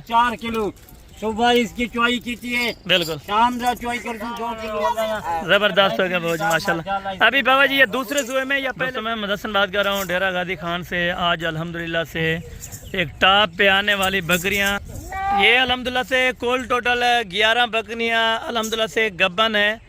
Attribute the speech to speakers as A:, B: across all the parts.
A: 4 kilo सुबह इसकी चुवाई की थी,
B: बिल्कुल
A: शाम का चुवाई कर 2 किलो।
B: जबरदस्त हो गया बाबा जी माशाल्लाह। अभी बाबा जी ये दूसरे सूबे में या पहले? मैं मदसन बात कर रहा हूँ डेरा गाजी खान से। आज अल्हम्दुलिल्लाह से एक टॉप पे आने वाली बकरियाँ, ये अल्हम्दुलिल्लाह से कुल टोटल 11 बकरियाँ अल्हम्दुलिल्लाह से गब्बन है।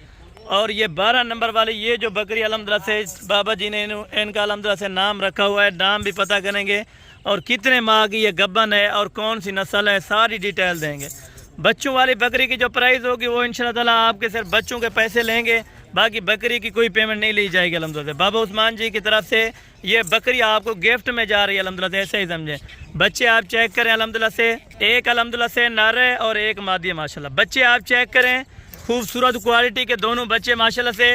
B: और ये 12 नंबर वाली ये जो बकरी अल्हम्दुलिल्लाह से बाबा जी ने इनका अल्हम्दुलिल्लाह से नाम रखा हुआ है, नाम भी पता करेंगे और कितने माह की ये गब्बन है और कौन सी नस्ल है, सारी डिटेल देंगे। बच्चों वाली बकरी की जो प्राइस होगी वो इंशाल्लाह ताला आपके सिर्फ बच्चों के पैसे लेंगे, बाकी बकरी की कोई पेमेंट नहीं ली जाएगी अल्हम्दुलिल्लाह से। बाबा उस्मान जी की तरफ से ये बकरी आपको गिफ्ट में जा रही है अल्हम्दुलिल्लाह से, ऐसे ही समझें। बच्चे आप चेक करें अल्हम्दुलिल्लाह से, एक अल्हम्दुलिल्लाह से नर है और एक मादी है माशाल्लाह। बच्चे आप चेक करें, खूबसूरत क्वालिटी के दोनों बच्चे माशाल्लाह से।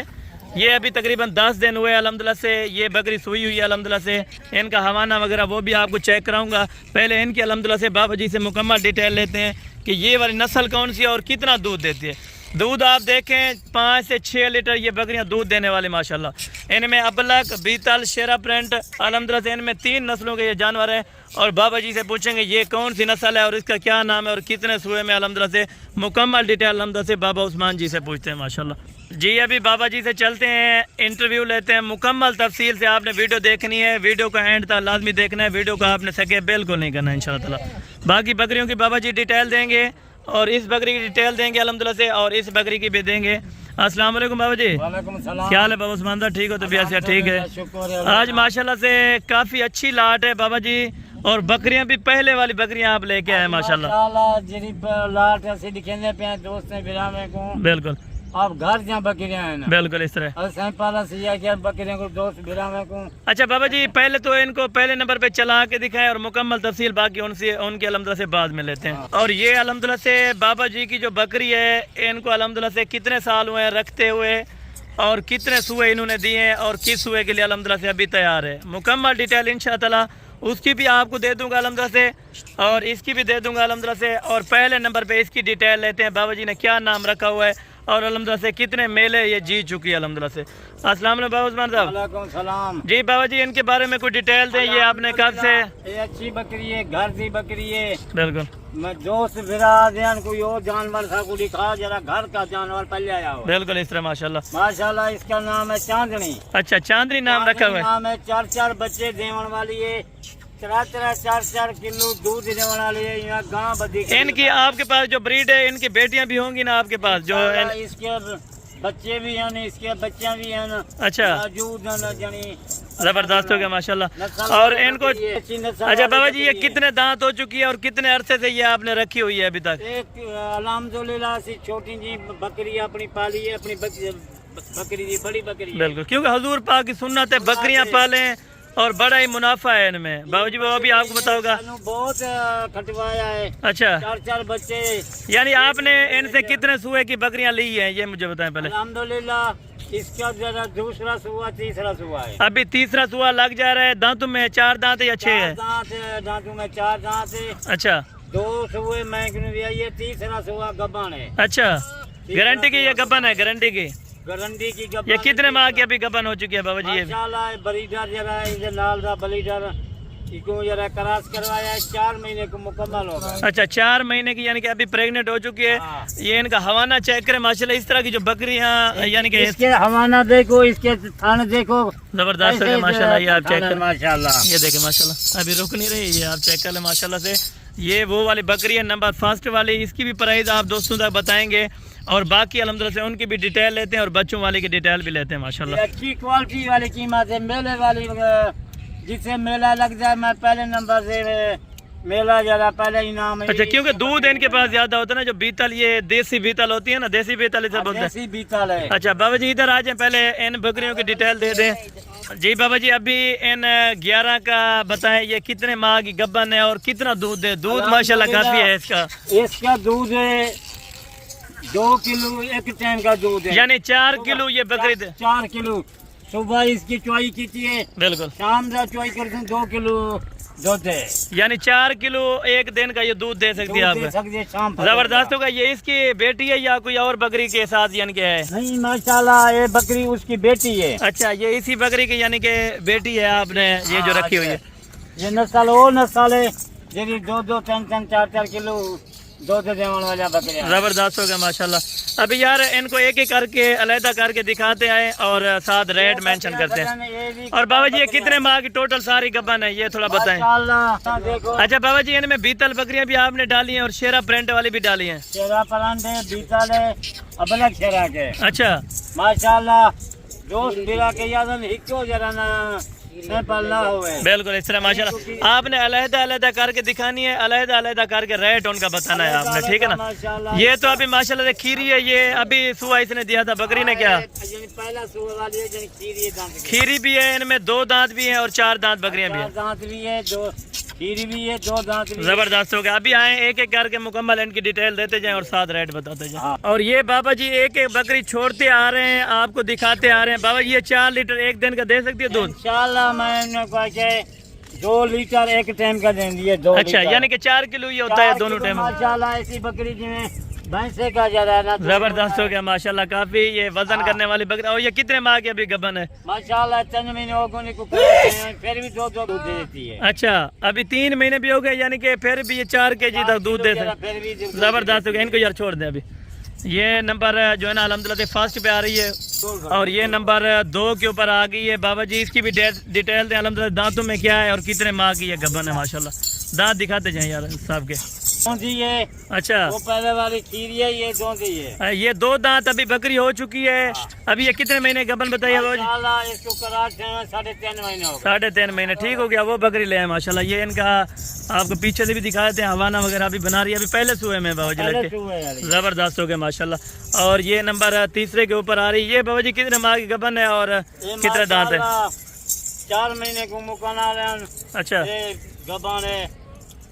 B: ये अभी तकरीबन 10 दिन हुए अल्हम्दुलिल्लाह से ये बकरी सुई हुई है अल्हम्दुलिल्लाह से। इनका हवाना वगैरह वो भी आपको चेक कराऊंगा। पहले इनकी अल्हम्दुलिल्लाह से बाबा जी से मुकम्मल डिटेल लेते हैं कि ये वाली नस्ल कौन सी है और कितना दूध देती है। दूध आप देखें 5 से 6 लीटर ये बकरियां दूध देने वाली माशाल्लाह। इनमें अबलक, बीतल, शेरा प्रिंट अल्हम्दुलिल्लाह से इनमें 3 नस्लों के ये जानवर हैं। और बाबा जी से पूछेंगे ये कौन सी नस्ल है और इसका क्या नाम है और कितने सूए में अल्हम्दुलिल्लाह से मुकम्मल डिटेल अल्हम्दुलिल्लाह से बाबा उस्मान जी से पूछते हैं माशाल्लाह। जी अभी बाबा जी से चलते हैं, इंटरव्यू लेते हैं मुकम्मल तफसील से। आपने वीडियो देखनी है, वीडियो का एंड तक लाजमी देखना है, वीडियो का आपने सके बिल्कुल नहीं करना है इंशाल्लाह ताला। बाकी बकरियों की बाबा जी डिटेल देंगे और इस बकरी की डिटेल देंगे अल्हम्दुलिल्लाह से और इस बकरी की भी देंगे। अस्सलाम वालेकुम बाबा जी। क्या हाल है बाबा उस्मान साहब, ठीक हो? तबीयत से ठीक है? आज माशाल्लाह से काफ़ी अच्छी लाट है बाबा जी और बकरियां भी पहले वाली बकरियां आप लेके आए माशाल्लाह। बिल्कुल
A: आप घर जहाँ बकरियां हैं ना,
B: बिल्कुल इस तरह।
A: बकरियों को दोस्त बिरामे को।
B: अच्छा बाबा जी पहले तो इनको पहले नंबर पे चला के दिखाएं और मुकम्मल तफसील बाकी उनसे उनके अल्हम्दुलिल्लाह से बाद में लेते हैं। और ये अल्हम्दुलिल्लाह से बाबा जी की जो बकरी है इनको अल्हम्दुलिल्लाह से कितने साल हुए हैं रखते हुए और कितने सूए इन्होंने दिए हैं और किस सूए के लिए अल्हम्दुलिल्लाह से अभी तैयार है। मुकम्मल डिटेल इंशाअल्लाह ताला उसकी भी आपको दे दूंगा अल्हम्दुलिल्लाह से और इसकी भी दे दूंगा अल्हम्दुलिल्लाह से। और पहले नंबर पे इसकी डिटेल लेते हैं, बाबा जी ने क्या नाम रखा हुआ है और अल्हम्दुलिल्लाह से कितने मेले ये जीत चुकी है अल्हम्दुलिल्लाह से। अस्सलाम वालेकुम बाबा उस्मान साहब।
A: वालेकुम सलाम।
B: जी बाबा जी इनके बारे में कुछ डिटेल दें, ये आपने कब से?
A: ये अच्छी बकरी है, घर की बकरी है।
B: बिल्कुल
A: मैं दोस्त बिरादरान कोई और जानवर था को दिखा, जरा घर का जानवर पहले आया हो।
B: बिल्कुल इस तरह माशाल्लाह
A: माशाल्लाह। इसका नाम है चांदनी।
B: अच्छा चांदनी नाम रखा हुआ है।
A: नाम है 4 बच्चे देने वाली है, 4 किलो दूध देने वाली है। यहाँ गाँव बदी
B: इनकी आपके पास जो ब्रीड है इनकी बेटियां भी होंगी ना आपके पास जो
A: इसके बच्चे भी हैं, इसके बच्चे भी हैं।
B: अच्छा जबरदस्त हो गया माशाल्लाह। और इनको अच्छा बाबा जी ये कितने दांत हो चुकी है और कितने अरसे से ये आपने रखी हुई है अभी तक?
A: एक अल्हम्दुलिल्लाह से छोटी जी बकरी अपनी पाली है, अपनी बकरी जी बड़ी बकरी।
B: बिल्कुल क्योंकि हुजूर पाक की सुन्नत है बकरियां पालें और बड़ा ही मुनाफा है इनमें। बाबा जी वो भी आपको बताओगा
A: बहुत खटवाया है।
B: अच्छा
A: 4 बच्चे।
B: यानी आपने इनसे कितने सूए की बकरियां ली हैं ये मुझे बताएं पहले।
A: अल्हम्दुलिल्लाह इसका जरा दूसरा सुआ तीसरा सुआ है।
B: अभी तीसरा सुआ लग जा रहा है। दांतों में 4 दांत या 6 है?
A: दांतों में 4 दांत है।
B: अच्छा
A: 2 सुए मैंने भी आई है, तीसरा सुआ गब्बन है।
B: अच्छा गारंटी की ये गब्बन है? गारंटी की
A: गारंटी की गब्बन।
B: ये कितने माह की अभी गब्बन हो चुकी है बाबा जी? ये
A: बलीडर जरा इधर लाल दा बलीडर इसको जरा क्रॉस करवाया है, 4 महीने को मुकम्मल होगा।
B: अच्छा 4 महीने की यानी कि अभी प्रेग्नेंट हो चुकी है। ये इनका हवाना चेक करें माशाल्लाह। इस तरह की जो बकरियां यानी कि
A: इसके हवाना देखो, इसके थाने देखो,
B: जबरदस्त है माशाल्लाह। ये आप चेक करें
A: माशाल्लाह।
B: ये देखें माशाल्लाह अभी रुक नहीं रही, ये आप चेक कर लें माशाल्लाह से। ये वो वाली बकरी है नंबर फर्स्ट वाली, इसकी भी प्राइस आप दोस्तों तक बताएंगे और बाकी अल्हम्दुलिल्लाह से उनकी भी डिटेल लेते हैं और बच्चों वाले की डिटेल भी लेते हैं माशाल्लाह।
A: अच्छी क्वालिटी वाली कीमत है। मेले वाली जिसे मेला लग जाए मैं पहले नंबर से मेला जरा पहले इनाम।
B: अच्छा क्योंकि दूध इनके पास ज्यादा होता है ना, जो बीतल ये देसी बीतल होती है ना, देसी बीतल इसे बोलते हैं।
A: देसी बीतल है।
B: अच्छा बाबा जी इधर आ जाए, पहले इन बकरियों की डिटेल दे दें। जी बाबा जी अभी इन 11 का बताएं ये कितने माह की गब्बन है और कितना दूध है? दूध माशाल्लाह काफी है इसका।
A: इसका दूध है 2 किलो एक टाइम का दूध है,
B: यानी 4 किलो ये बकरी
A: 4 किलो सुबह इसकी चुवाई की थी।
B: बिल्कुल
A: शाम का चुवाई करते 2 किलो दूध है,
B: यानी 4 किलो एक दिन का ये दूध दे सकती है आप। जबरदस्त होगा। ये इसकी बेटी है या कोई और बकरी के साथ यानी कि है?
A: नहीं माशाल्लाह ये बकरी उसकी बेटी है।
B: अच्छा ये इसी बकरी की यानी कि बेटी है आपने ये जो रखी हुई है।
A: ये नस्ल वो नस्ल है जी 2-2, 3-3, 4-4 किलो दूध देने वाला बकरियां।
B: जबरदस्त हो गया माशाल्लाह। अभी यार इनको एक एक करके अलहदा करके दिखाते आए और साथ रेट मेंशन करते हैं। और बाबा जी ये कितने माह की टोटल सारी गबन है ये थोड़ा बताएं।
A: देखो
B: अच्छा बाबा जी इनमें बीतल बकरियां भी आपने डाली हैं और शेरा प्रिंट वाली भी डाली हैं।
A: शेरा प्रिंट है, बीतल है, अबलग शेरा के
B: अच्छा
A: माशाल्लाह। दोस्त बिरा के यादन हिक्को जरा ना पल्ला हुए।
B: बिल्कुल इस तरह माशाल्लाह आपने अलहदा अलहदा करके दिखानी है, अलहदा अलहदा करके रेट उनका बताना है आपने, ठीक है ना। ये तो अभी माशाल्लाह से खीरी है, ये अभी सुबह इसने दिया था बकरी ने क्या
A: पहला सुबह वाली है
B: खीरी भी है, इनमें 2 दांत भी हैं और 4 दांत बकरियां भी हैं।
A: दांत भी है, 2 खीरी भी है, 2 दांत भी।
B: जबरदस्त हो गया। अभी आए एक एक करके मुकम्मल इनकी डिटेल देते जाएं और साथ रेट बताते जाएं। और ये बाबा जी एक एक बकरी छोड़ते आ रहे हैं, आपको दिखाते आ रहे हैं। बाबा जी ये 4 लीटर एक दिन का दे सकती है दूध?
A: इंशाल्लाह मैंने कहा कि 2 लीटर एक टाइम का दे दिए। 2
B: अच्छा यानी कि 4 किलो ये होता है दोनों टाइम।
A: माशाल्लाह ऐसी बकरी जिन्हें भैंसे का जरा ना।
B: जबरदस्त हो गया माशाल्लाह, काफी ये वजन करने वाली बकरी। और ये कितने माह की अभी गबन है?
A: माशाल्लाह 3 महीने हो गए को फिर भी 2 दूध देती है।
B: अच्छा अभी 3 महीने भी हो गए यानी कि फिर भी ये 4 केजी तक दूध दे सकते। जबरदस्त हो गया। इनको यार छोड़ दें अभी। ये नंबर जो है ना अल्हम्दुलिल्लाह से फर्स्ट पे आ रही है और ये नंबर 2 के ऊपर आ गई है। बाबा जी इसकी भी डिटेल दें अल्हम्दुलिल्लाह, दांतों में क्या है और कितने माह की ये गबन है माशाल्लाह। दांत दिखाते जाएं यार साहब के।
A: ये
B: अच्छा
A: वो पहले वाली खीरी है, ये 2 है।
B: ये 2 दांत अभी बकरी हो चुकी है। अभी ये कितने महीने गबन बताइए बाबा जी?
A: इसको करार 3.5 महीने हो गए।
B: 3.5 महीने ठीक हो गया। वो बकरी ले आए माशाल्लाह। ये इनका आपको पीछे से भी दिखा देते हैं, हवाना वगैरह भी बना रही है। अभी पहले सुबह में बाबा जी लड़के जबरदस्त हो गया माशाल्लाह। और ये नंबर 3 के ऊपर आ रही है। ये बाबा जी कितने माह की गबन है और कितने दांत है?
A: 4 महीने को मुकाना।
B: अच्छा
A: गबन है,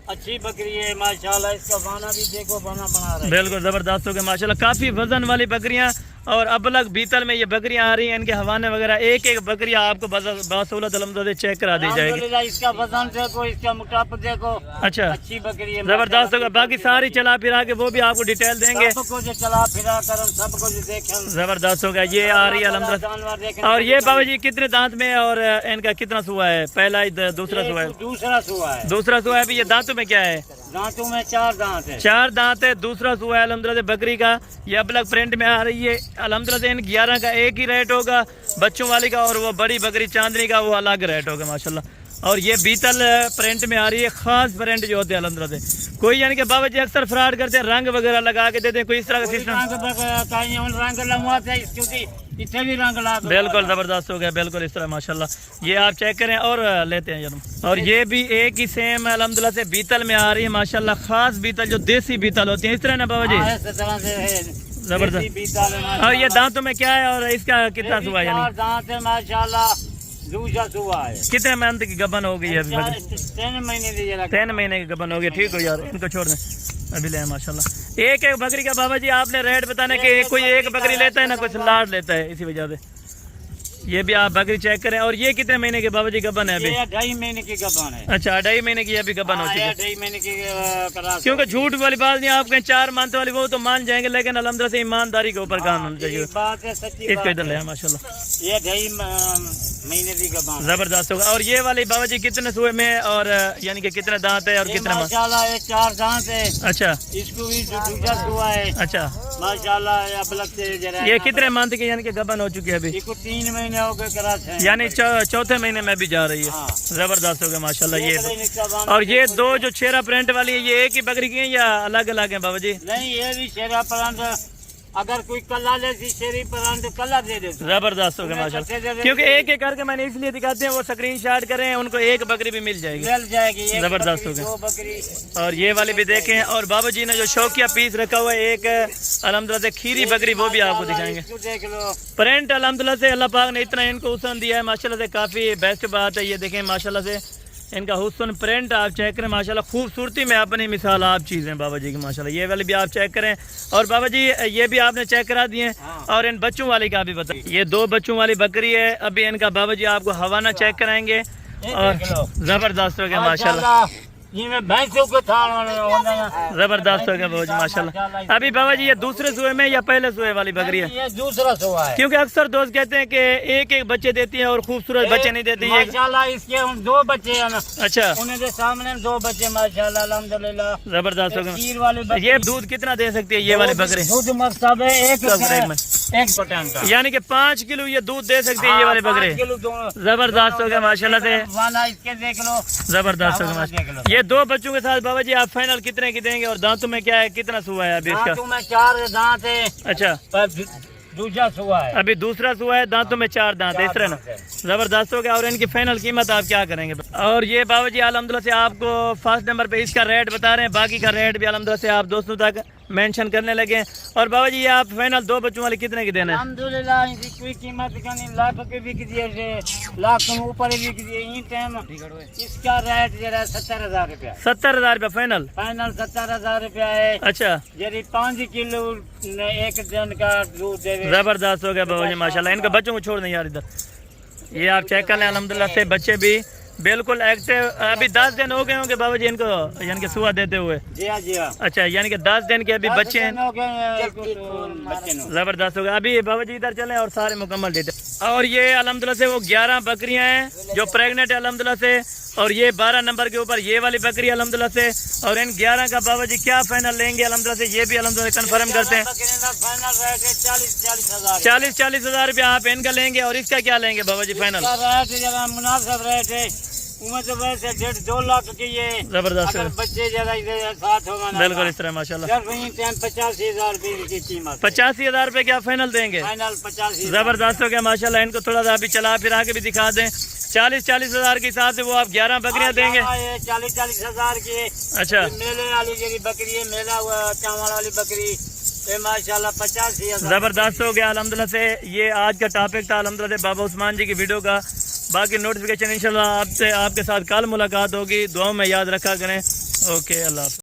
A: अच्छी बकरी है माशाल्लाह। इसका बाना भी देखो, बाना बना रहा है।
B: बिल्कुल जबरदस्त हो गया माशाल्लाह। काफी वजन वाली बकरियां और अबलग बीतल में ये बकरियां आ रही हैं। इनके हवाने वगैरह एक एक बकरी आपको बासौलत अलहमदुलिल्लाह चेक करा दी जाएगी।
A: इसका वजन देखो, इसका मोटापा देखो।
B: अच्छा
A: अच्छी बकरी है,
B: जबरदस्त होगा। बाकी सारी चला फिरा के वो भी आपको डिटेल देंगे।
A: सबको जो चला फिरा कर सबको जो देखें
B: जबरदस्त होगा। ये आ रही है अल्हम्दुलिल्लाह। और ये बाबा जी कितने दांत में और इनका कितना सुआ है? पहला दूसरा सुआ है?
A: दूसरा सुआ है।
B: दूसरा सुआ है। अभी ये दांतों में क्या है?
A: दांतों में 4 दांत है।
B: 4 दांत है। दूसरा सुआ है अल्हम्दुलिल्लाह बकरी का। ये अबलग प्रिंट में आ रही है अल्हम्दुलिल्लाह। इन 11 का एक ही रेट होगा बच्चों वाली का, और वो बड़ी बकरी चांदनी का वो अलग रेट होगा माशाल्लाह। और ये बीतल प्रिंट में आ रही है, खास प्रिंट जो होते हैं अल्हम्दुलिल्लाह से। कोई यानी कि बाबा जी अक्सर फ्रॉड करते हैं, रंग वगैरह लगा के देते हैं, कोई इस तरह का सिस्टम? बिल्कुल जबरदस्त हो गया। बिल्कुल इस तरह माशाल्लाह। ये आप चेक करें और लेते हैं यार। और ये भी एक ही सेम अल्हम्दुलिल्लाह से बीतल में आ रही है माशाल्लाह। खास बीतल जो देसी बीतल होती है इस तरह ना बाबा जी? जबरदस्त। और ये दांतों में क्या है और इसका कितना सुबह यानी?
A: दांत है माशाल्लाह, दूसरा सुबह है।
B: कितने महीने की गबन हो गई है अभी?
A: 3 महीने
B: 3 महीने की गबन हो गई। ठीक हो यार, इनको छोड़ दें अभी ले माशाल्लाह। एक एक बकरी का बाबा जी आपने रेट बताने के कोई एक बकरी लेता है ना, कुछ लाड लेता है, इसी वजह से। ये भी आप बकरी चेक करें। और ये कितने महीने के बाबा जी गबन है अभी?
A: 2.5 महीने की गबन है।
B: अच्छा 2.5 महीने की अभी गबन हो चुकी है।
A: 2.5 महीने की
B: क्योंकि झूठ वाली बात नहीं, आप कहें 4 मंथ वाली वो तो मान जाएंगे, लेकिन अल्हम्दुलिल्लाह से ईमानदारी के ऊपर काम होना चाहिए।
A: बात है, सच्ची
B: इसको इधर ले माशाल्लाह।
A: ये 2.5 महीने की गबन
B: जबरदस्त होगा। और ये वाली बाबा जी कितने सुए में और यानी कि कितने दांत है और कितने?
A: माशाल्लाह ये 4 दांत है।
B: अच्छा
A: इसको भी दूसरा सुआ है।
B: अच्छा
A: माशाल्लाह अबलग से जरा।
B: ये कितने मंथ की यानी कि गबन हो चुकी है अभी?
A: इसको 3 महीने हो गए कराचे,
B: यानी 4थे महीने में भी जा रही है। जबरदस्त हो गया माशाल्लाह। ये और ये 2 जो शेरा प्रिंट वाली है ये एक ही बकरी की है या अलग अलग है बाबा जी?
A: नहीं ये भी शेरा प्रिंट, अगर कोई कला ले शेरी प्रिंट कला दे दे।
B: जबरदस्त हो गया माशाल्लाह। क्योंकि एक एक करके मैंने इसलिए दिखाते हैं वो स्क्रीनशॉट करें, उनको एक बकरी भी मिल जाएगी।
A: मिल जाएगी।
B: जबरदस्त हो गया।
A: 2 बकरी।
B: और ये वाली भी देखें। और बाबा जी ने जो शौकिया पीस रखा हुआ है एक अल्हम्दुलिल्लाह से खीरी बकरी, वो भी आपको दिखाएंगे।
A: देख लो
B: प्रिंट अल्हम्दुलिल्लाह से अल्लाह पाक ने इतना इनको हुस्न दिया है माशाल्लाह से, काफ़ी बेस्ट बात है। ये देखें माशाल्लाह से इनका हुस्न प्रिंट आप चेक करें माशाल्लाह। खूबसूरती में अपनी मिसाल आप चीज़ें बाबा जी की माशाल्लाह। ये वाली भी आप चेक करें। और बाबा जी ये भी आपने चेक करा दिए। और इन बच्चों वाली का भी बताइए। ये 2 बच्चों वाली बकरी है। अभी इनका बाबा जी आपको हवाना चेक कराएंगे। और जबरदस्त हो गया माशाल्लाह।
A: जिनमें भैंसों के थान
B: जबरदस्त हो गया बाबा जी माशाल्लाह। अभी बाबा जी ये दूसरे सुए में या पहले सुए वाली बकरी है?
A: ये दूसरा सुआ है,
B: क्योंकि अक्सर दोस्त कहते हैं कि एक एक बच्चे देती है और खूबसूरत बच्चे नहीं देती है।
A: माशाल्लाह इसके हम 2 बच्चे हैं ना।
B: अच्छा,
A: उन्हें के सामने 2 बच्चे माशाल्लाह अल्हम्दुलिल्लाह
B: जबरदस्त हो गया।
A: खीर वाले बच्चे।
B: ये दूध कितना दे सकती है ये वाली बकरी?
A: दूध मकसद है एक टन का,
B: यानी कि 5 किलो ये दूध दे सकती है ये वाली बकरी। जबरदस्त हो गया माशाल्लाह से,
A: वाला इसके देख लो,
B: जबरदस्त हो गया माशाल्लाह। ये 2 बच्चों के साथ बाबा जी आप फाइनल कितने की देंगे? और दांतों में क्या है, कितना सुआ है अभी इसका?
A: दांतों में 4 दांत है।
B: अच्छा,
A: दूसरा सुआ है,
B: अभी दूसरा सुआ है, दांतों में 4 दांत है, इस तरह ना। जबरदस्त हो गया। और इनकी फाइनल कीमत आप क्या करेंगे? और ये बाबा जी अल्हम्दुलिल्लाह से आपको फर्स्ट नंबर पे इसका रेट बता रहे हैं, बाकी का रेट भी अल्हम्दुलिल्लाह से आप दोस्तों तक मेंशन करने लगे। और बाबा जी ये आप फाइनल 2 बच्चों वाले कितने की देना है?
A: अल्हम्दुलिल्लाह इनकी कोई कीमत का नहीं, लाख के बिक दिए, लाख के ऊपर ही बिक दिए। इन टाइम इसका रेट जरा 70,000 रुपया।
B: 70,000 रुपया फाइनल?
A: फाइनल 70,000 रुपया है।
B: अच्छा,
A: यदि 5 किलो एक दिन का दूध देवे।
B: जबरदस्त हो गया बाबा जी माशाल्लाह। इनके बच्चों को छोड़ दें यार इधर, ये आप चेक कर लें अल्हम्दुलिल्लाह से बच्चे भी बिल्कुल एक्टिव। अभी 10 दिन हो गए होंगे बाबा जी इनको यानी कि सुबह देते हुए?
A: जी हाँ, जी हाँ।
B: अच्छा, यानी कि 10 दिन के अभी बच्चे हैं।
A: बच्चे
B: जबरदस्त हो गया। अभी बाबा जी इधर चलें और सारे मुकम्मल देते। और ये अल्हम्दुलिल्लाह से वो 11 बकरियां हैं जो प्रेग्नेंट है अल्हम्दुलिल्लाह से, और ये 12 नंबर के ऊपर ये वाली बकरी अल्हम्दुलिल्लाह से। और इन 11 का बाबा जी क्या फाइनल लेंगे अल्हम्दुलिल्लाह से, ये भी अल्हम्दुलिल्लाह कंफर्म करते हैं।
A: फाइनल रेट है 40,000।
B: 40,000 रुपया आप इनका लेंगे। और इसका क्या लेंगे बाबा जी फाइनल?
A: रेट जरा मुनासिब रेट है, उम्र तो वैसे 1.5-2 लाख की है।
B: जबरदस्त,
A: अगर बच्चे जरा इधर साथ होगा ना,
B: बिल्कुल इस तरह माशाल्लाह।
A: 85,000 रुपये की कीमत।
B: 85,000 रुपये क्या फाइनल देंगे?
A: फाइनल 85,000।
B: जबरदस्त हो गया माशाल्लाह। इनको थोड़ा सा अभी चला फिरा के भी दिखा दें। 40,000 के हिसाब से वो आप 11 बकरियां देंगे?
A: 40,000 की।
B: अच्छा,
A: मेले वाली जो बकरी है, मेला हुआ चावल वाली बकरी, ये माशाल्लाह 85,000।
B: जबरदस्त हो गया अल्हम्दुलिल्लाह से। ये आज का टॉपिक था अल्हम्दुलिल्लाह से बाबा उस्मान जी की वीडियो का। बाकी नोटिफिकेशन इंशाल्लाह आपसे आपके साथ कल मुलाकात होगी। दुआ में याद रखा करें। ओके, अल्लाह हाफ़िज़।